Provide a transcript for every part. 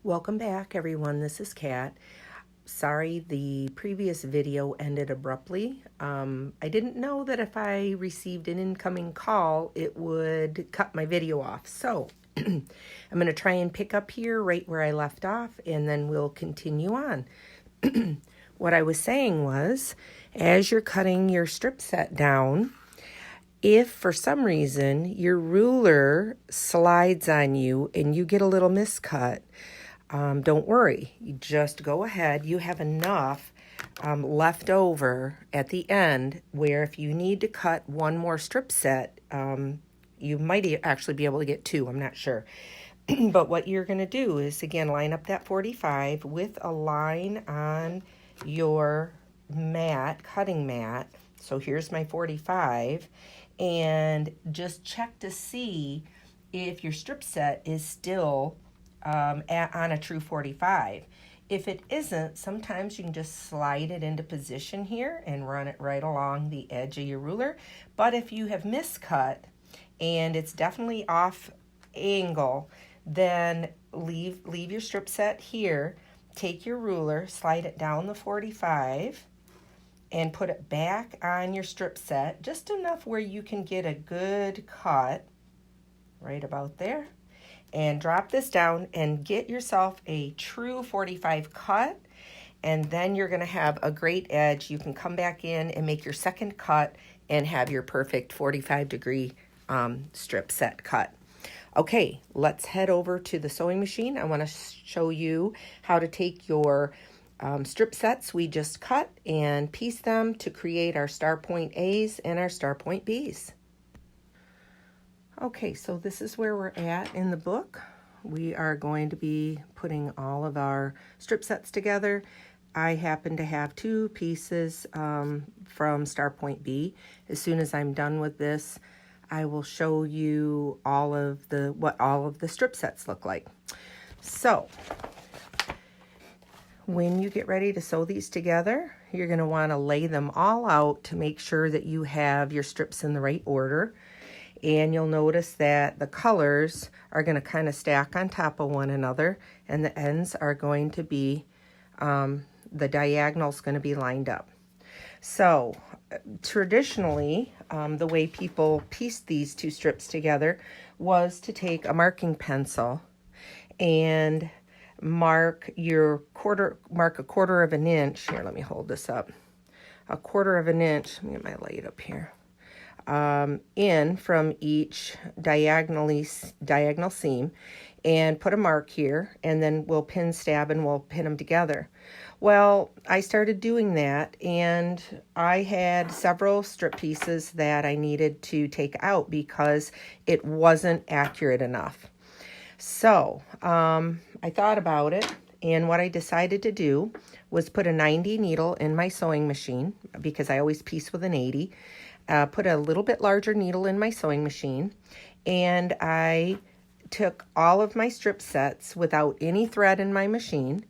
Welcome back, everyone. This is Kat. Sorry, the previous video ended abruptly. I didn't know that if I received an incoming call, it would cut my video off. So I'm going to try and pick up here right where I left off, and then we'll continue on. What I was saying was, as you're cutting your strip set down, if for some reason your ruler slides on you and you get a little miscut, don't worry. You just go ahead. You have enough left over at the end where if you need to cut one more strip set, you might actually be able to get two. I'm not sure. But what you're going to do is, again, line up that 45 with a line on your mat, cutting mat. So here's my 45. And just check to see if your strip set is still on a true 45. If it isn't, sometimes you can just slide it into position here and run it right along the edge of your ruler. But if you have miscut and it's definitely off angle, then leave your strip set here, take your ruler, slide it down the 45, and put it back on your strip set, just enough where you can get a good cut, right about there. And drop this down and get yourself a true 45 cut, and then you're going to have a great edge. You can come back in and make your second cut and have your perfect 45-degree strip set cut. Okay, let's head over to the sewing machine. I want to show you how to take your strip sets we just cut and piece them to create our star point A's and our star point B's. Okay, so this is where we're at in the book. We are going to be putting all of our strip sets together. I happen to have two pieces from star point B. As soon as I'm done with this, I will show you what all of the strip sets look like. So, when you get ready to sew these together, you're going to want to lay them all out to make sure that you have your strips in the right order. And you'll notice that the colors are going to kind of stack on top of one another, and the ends are going to be, the diagonal's going to be lined up. So traditionally, the way people pieced these two strips together was to take a marking pencil and mark a quarter of an inch. Here, let me hold this up. A quarter of an inch. Let me get my light up here. In from each diagonal seam, and put a mark here, and then we'll pin stab and we'll pin them together. Well, I started doing that, and I had several strip pieces that I needed to take out because it wasn't accurate enough. So I thought about it, and what I decided to do was put a 90 needle in my sewing machine, because I always piece with an 80. Put a little bit larger needle in my sewing machine, and I took all of my strip sets without any thread in my machine,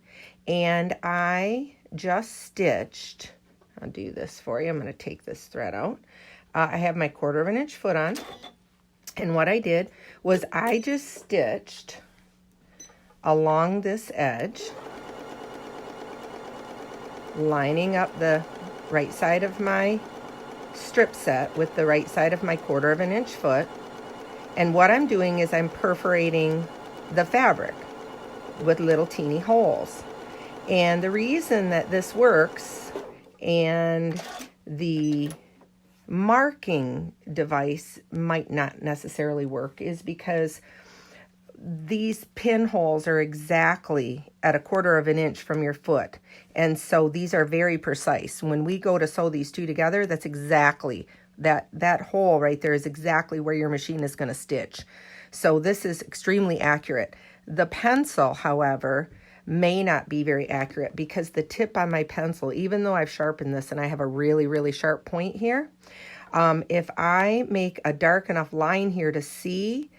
and I just stitched. I'll do this for you. I'm going to take this thread out. I have my quarter of an inch foot on, and what I did was I just stitched along this edge, lining up the right side of my strip set with the right side of my quarter of an inch foot. And what I'm doing is I'm perforating the fabric with little teeny holes. And the reason that this works and the marking device might not necessarily work is because these pinholes are exactly at a quarter of an inch from your foot. And so these are very precise. When we go to sew these two together, that's exactly, that hole right there is exactly where your machine is going to stitch. So this is extremely accurate. The pencil, however, may not be very accurate because the tip on my pencil, even though I've sharpened this and I have a really, really sharp point here, if I make a dark enough line here to see,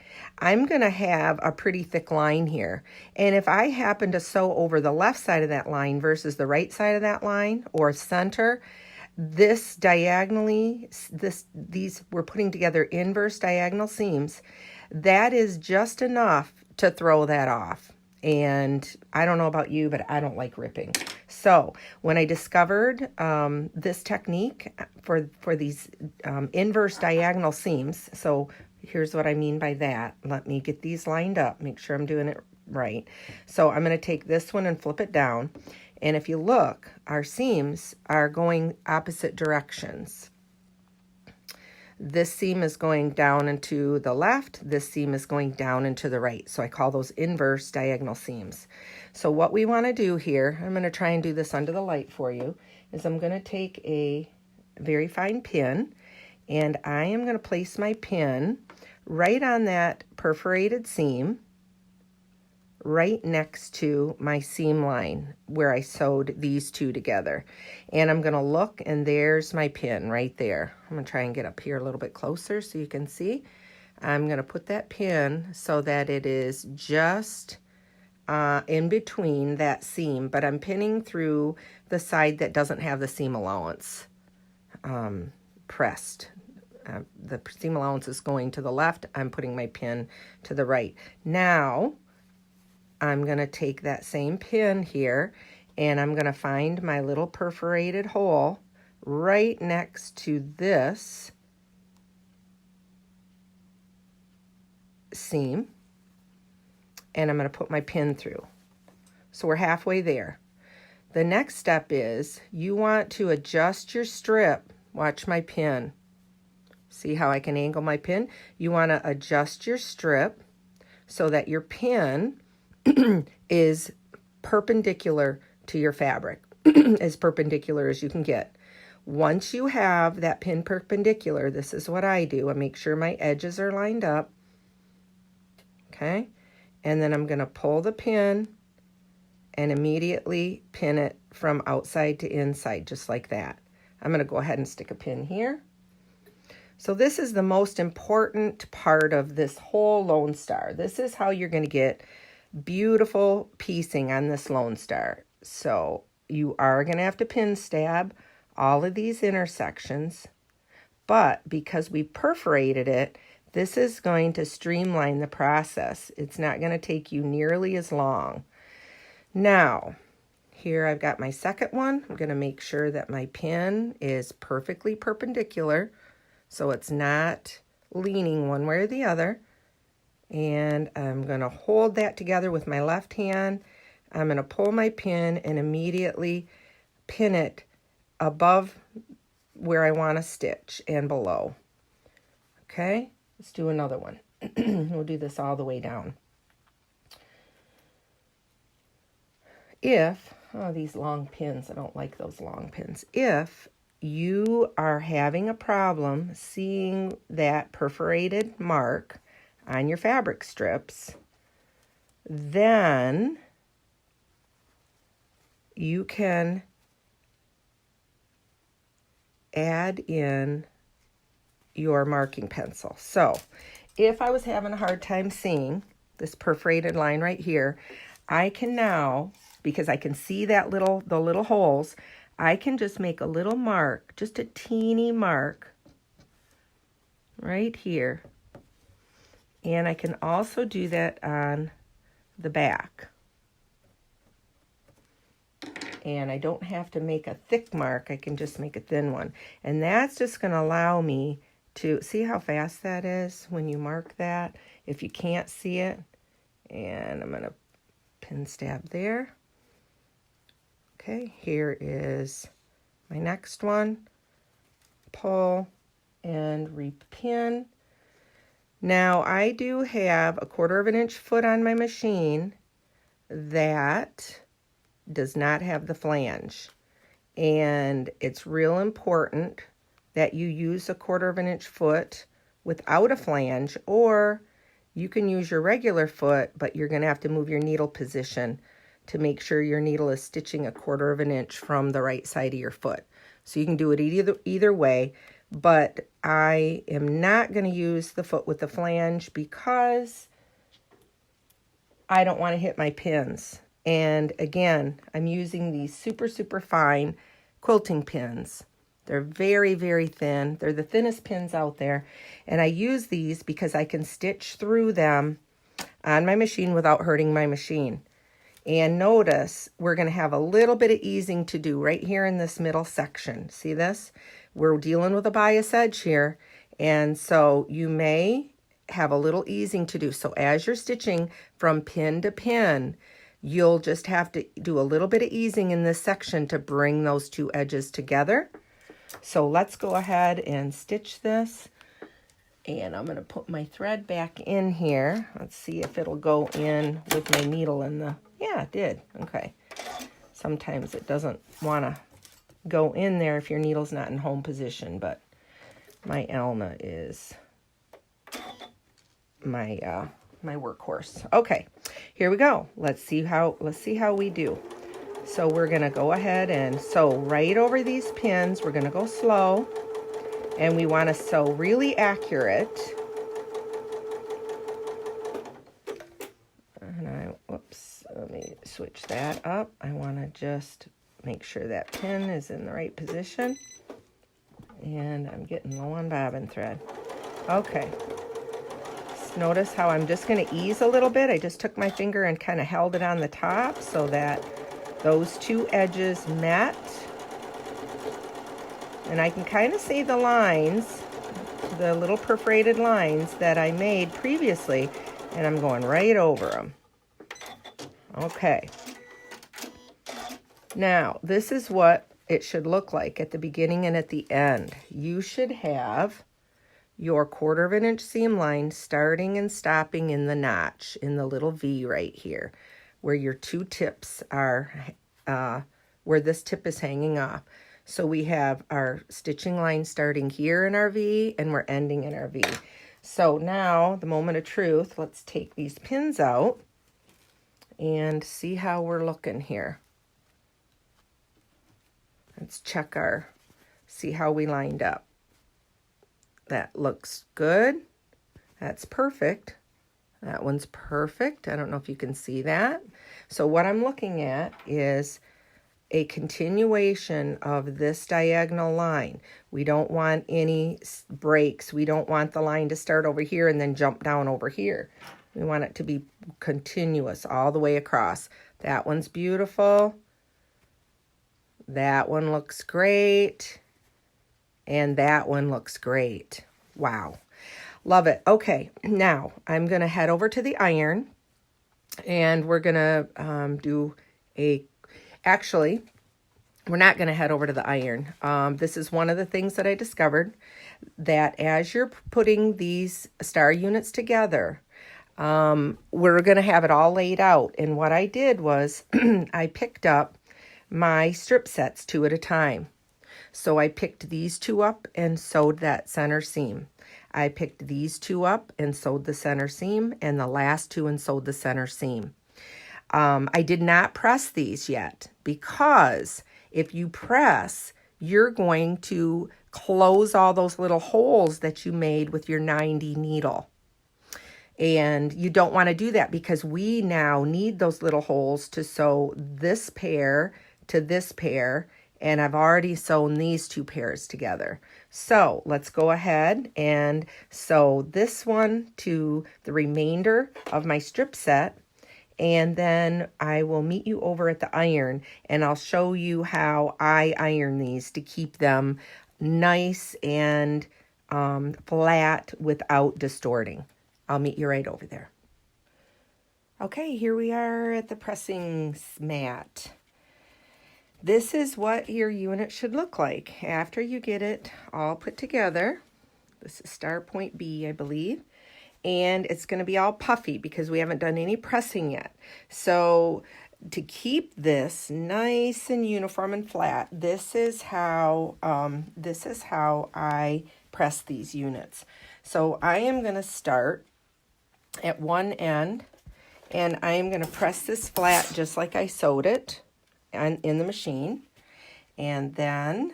I'm going to have a pretty thick line here. And if I happen to sew over the left side of that line versus the right side of that line or center, this diagonally, these we're putting together inverse diagonal seams, that is just enough to throw that off. And I don't know about you, but I don't like ripping. So when I discovered this technique for these inverse diagonal seams, so here's what I mean by that. Let me get these lined up, make sure I'm doing it right. So I'm going to take this one and flip it down. And if you look, our seams are going opposite directions. This seam is going down into the left. This seam is going down into the right. So I call those inverse diagonal seams. So what we want to do here, I'm going to try and do this under the light for you, is I'm going to take a very fine pin, and I am going to place my pin right on that perforated seam, right next to my seam line where I sewed these two together. And I'm going to look, and there's my pin right there. I'm going to try and get up here a little bit closer so you can see. I'm going to put that pin so that it is just in between that seam, but I'm pinning through the side that doesn't have the seam allowance pressed. The seam allowance is going to the left. I'm putting my pin to the right. Now, I'm going to take that same pin here, and I'm going to find my little perforated hole right next to this seam, and I'm going to put my pin through. So we're halfway there. The next step is you want to adjust your strip. Watch my pin. See how I can angle my pin? You want to adjust your strip so that your pin is perpendicular to your fabric, as perpendicular as you can get. Once you have that pin perpendicular, this is what I do. I make sure my edges are lined up. Okay? And then I'm going to pull the pin and immediately pin it from outside to inside, just like that. I'm going to go ahead and stick a pin here. So this is the most important part of this whole Lone Star. This is how you're going to get beautiful piecing on this Lone Star. So you are going to have to pin stab all of these intersections, but because we perforated it, this is going to streamline the process. It's not going to take you nearly as long. Now, here I've got my second one. I'm going to make sure that my pin is perfectly perpendicular, so it's not leaning one way or the other. And I'm going to hold that together with my left hand. I'm going to pull my pin and immediately pin it above where I want to stitch and below. Okay, let's do another one. We'll do this all the way down. These long pins, I don't like those long pins. If you are having a problem seeing that perforated mark on your fabric strips, then you can add in your marking pencil. So if I was having a hard time seeing this perforated line right here, I can now, because I can see the little holes, I can just make a little mark, just a teeny mark right here. And I can also do that on the back. And I don't have to make a thick mark. I can just make a thin one. And that's just going to allow me to see how fast that is when you mark that, if you can't see it. And I'm going to pin stab there. Okay, here is my next one. Pull and repin. Now, I do have a 1/4 of an inch foot on my machine that does not have the flange. And it's real important that you use a 1/4 of an inch foot without a flange, or you can use your regular foot, but you're going to have to move your needle position to make sure your needle is stitching a 1/4 of an inch from the right side of your foot. So you can do it either way. But I am not going to use the foot with the flange because I don't want to hit my pins. And again, I'm using these super, super fine quilting pins. They're very, very thin. They're the thinnest pins out there. And I use these because I can stitch through them on my machine without hurting my machine. And notice we're going to have a little bit of easing to do right here in this middle section. See this? We're dealing with a bias edge here. And so you may have a little easing to do. So as you're stitching from pin to pin, you'll just have to do a little bit of easing in this section to bring those two edges together. So let's go ahead and stitch this. And I'm going to put my thread back in here. Let's see if it'll go in with my needle in the... Yeah, it did. Okay. Sometimes it doesn't want to go in there if your needle's not in home position, but my Elna is my my workhorse. Okay, here we go. Let's see how we do. So we're going to go ahead and sew right over these pins. We're going to go slow. And we want to sew really accurate. And whoops, let me switch that up. I want to just make sure that pin is in the right position. And I'm getting low on bobbin thread. Okay. Just notice how I'm just going to ease a little bit. I just took my finger and kind of held it on the top so that those two edges met. And I can kind of see the lines, the little perforated lines that I made previously, and I'm going right over them. Okay. Now, this is what it should look like at the beginning and at the end. You should have your 1/4 of an inch seam line starting and stopping in the notch, in the little V right here, where your two tips are, where this tip is hanging off. So we have our stitching line starting here in our V, and we're ending in our V. So now, the moment of truth, let's take these pins out and see how we're looking here. Let's check see how we lined up. That looks good. That's perfect. That one's perfect. I don't know if you can see that. So what I'm looking at is a continuation of this diagonal line. We don't want any breaks. We don't want the line to start over here and then jump down over here. We want it to be continuous all the way across. That one's beautiful. That one looks great. And that one looks great. Wow. Love it. Okay, now I'm going to head over to the iron. And we're going to do a... Actually, we're not going to head over to the iron. This is one of the things that I discovered, that as you're putting these star units together, we're going to have it all laid out. And what I did was I picked up my strip sets 2 at a time. So I picked these 2 up and sewed that center seam. I picked these 2 up and sewed the center seam, and the last 2 and sewed the center seam. I did not press these yet, because if you press, you're going to close all those little holes that you made with your 90 needle. And you don't want to do that, because we now need those little holes to sew this pair to this pair, and I've already sewn these 2 pairs together. So let's go ahead and sew this one to the remainder of my strip set. And then I will meet you over at the iron, and I'll show you how I iron these to keep them nice and flat without distorting. I'll meet you right over there. Okay, here we are at the pressing mat. This is what your unit should look like after you get it all put together. This is star point B, I believe. And it's going to be all puffy because we haven't done any pressing yet. So to keep this nice and uniform and flat, this is how I press these units. So I am going to start at one end, and I am going to press this flat just like I sewed it in the machine. And then,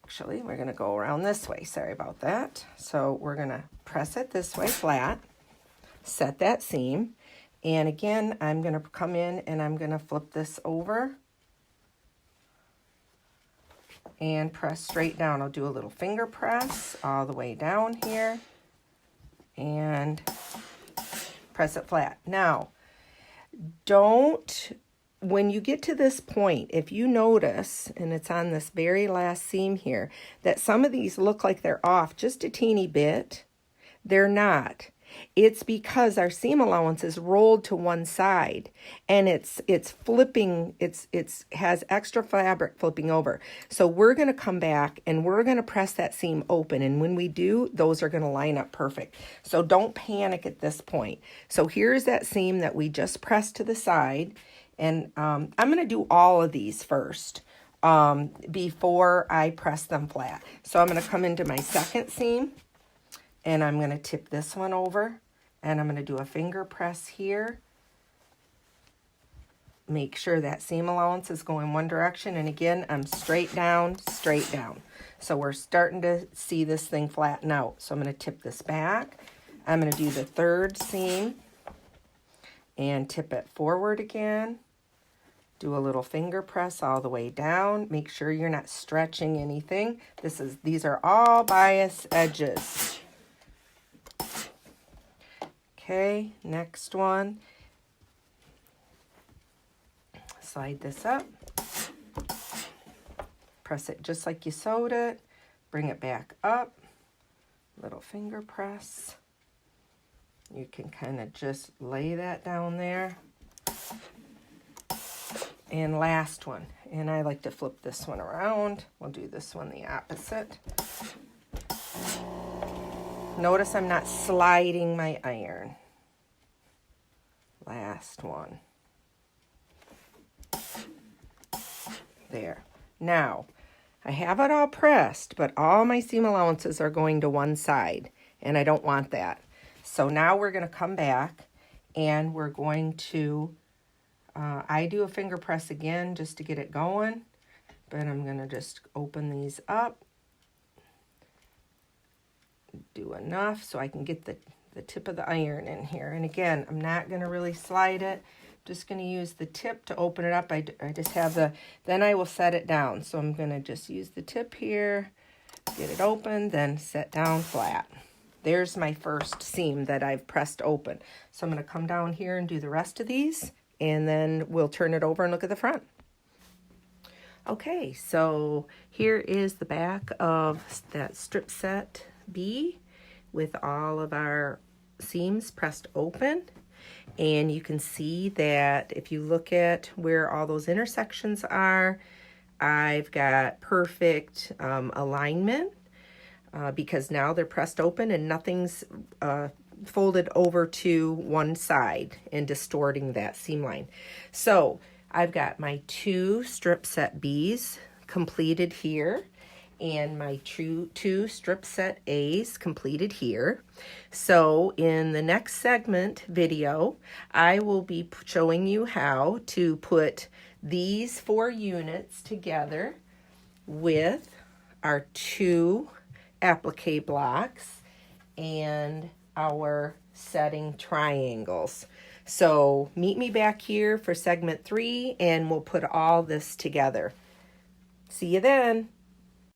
actually, we're going to go around this way. Sorry about that. So we're going to press it this way flat, set that seam, and again, I'm going to come in and I'm going to flip this over and press straight down. I'll do a little finger press all the way down here and press it flat. Now, When you get to this point, if you notice, and it's on this very last seam here, that some of these look like they're off just a teeny bit, they're not. It's because our seam allowance is rolled to one side and it's flipping, it's has extra fabric flipping over. So we're going to come back and we're going to press that seam open, and when we do, those are going to line up perfect. So don't panic at this point. So here's that seam that we just pressed to the side, and I'm going to do all of these first before I press them flat. So I'm going to come into my second seam, and I'm going to tip this one over, and I'm going to do a finger press here. Make sure that seam allowance is going one direction, and again, I'm straight down, straight down. So we're starting to see this thing flatten out. So I'm going to tip this back. I'm going to do the third seam and tip it forward again. Do a little finger press all the way down. Make sure you're not stretching anything. These are all bias edges. Okay, next one. Slide this up. Press it just like you sewed it. Bring it back up. Little finger press. You can kind of just lay that down there. And last one. And I like to flip this one around. We'll do this one the opposite. Notice I'm not sliding my iron. Last one. There. Now, I have it all pressed, but all my seam allowances are going to one side, and I don't want that. So now we're going to come back, and we're going to, I do a finger press again just to get it going, but I'm going to just open these up. Do enough so I can get the tip of the iron in here. And again, I'm not going to really slide it. I'm just going to use the tip to open it up. I just have then I will set it down. So I'm going to just use the tip here, get it open, then set down flat. There's my first seam that I've pressed open. So I'm going to come down here and do the rest of these, and then we'll turn it over and look at the front. Okay, so here is the back of that strip set B with all of our seams pressed open, and you can see that if you look at where all those intersections are, I've got perfect alignment because now they're pressed open and nothing's folded over to one side and distorting that seam line. So I've got my 2 strip set B's completed here, and my 2 strip set A's completed here. So in the next segment video, I will be showing you how to put these 4 units together with our 2 applique blocks and our setting triangles. So meet me back here for segment 3, and we'll put all this together. See you then.